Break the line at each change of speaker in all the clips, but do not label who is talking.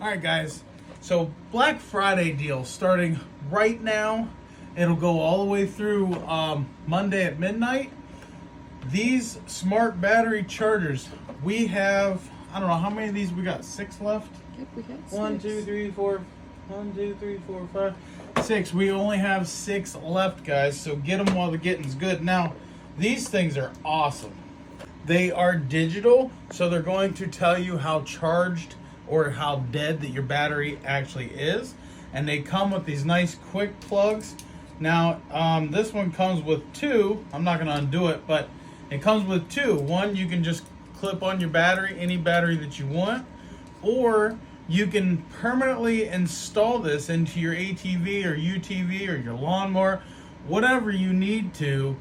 All right, guys. So Black Friday deal starting right now. It'll go all the way through Monday at midnight. These smart battery chargers, we have, I don't know how many of these we got. 6 left.
Yep, we got 6.
1, 2, 3, 4. 1, 2, 3, 4, 5, 6. We only have 6 left, guys. So get them while the getting's good. Now, these things are awesome. They are digital, so they're going to tell you how charged or how dead that your battery actually is. And they come with these nice quick plugs. Now, this one comes with 2. I'm not going to undo it, but it comes with 2. One, you can just clip on your battery, any battery that you want, or you can permanently install this into your ATV or UTV or your lawnmower, whatever you need to.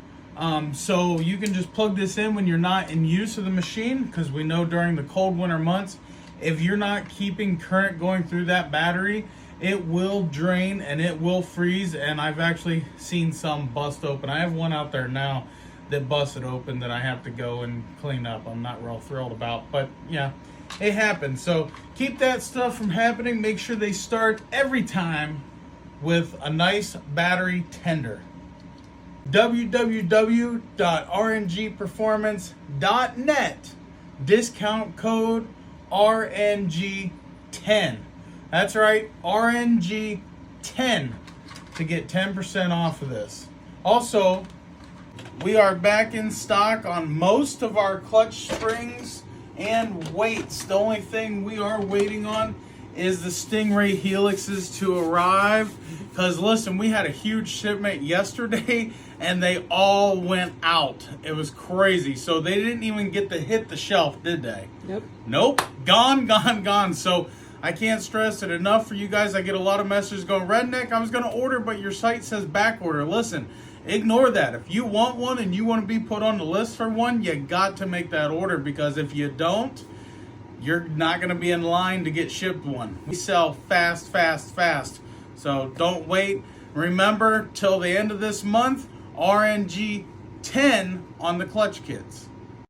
So you can just plug this in when you're not in use of the machine, because we know during the cold winter months, if you're not keeping current going through that battery, it will drain and it will freeze. And I've actually seen some bust open. I have one out there now that busted open that I have to go and clean up. I'm not real thrilled about, but yeah, it happens. So keep that stuff from happening. Make sure they start every time with a nice battery tender. www.rngperformance.net, discount code RNG10. That's right, RNG10 to get 10% off of this. Also, we are back in stock on most of our clutch springs and weights. The only thing we are waiting on is the Stingray helixes to arrive. Because listen, we had a huge shipment yesterday and they all went out. It was crazy. So they didn't even get to hit the shelf, did they? Nope. Gone. So I can't stress it enough for you guys. I get a lot of messages going, Redneck, I was going to order, but your site says back order. Listen, ignore that. If you want one and you want to be put on the list for one, you got to make that order, because if you don't, you're not going to be in line to get shipped one. We sell fast. So don't wait. Remember, till the end of this month, RNG 10 on the clutch kits.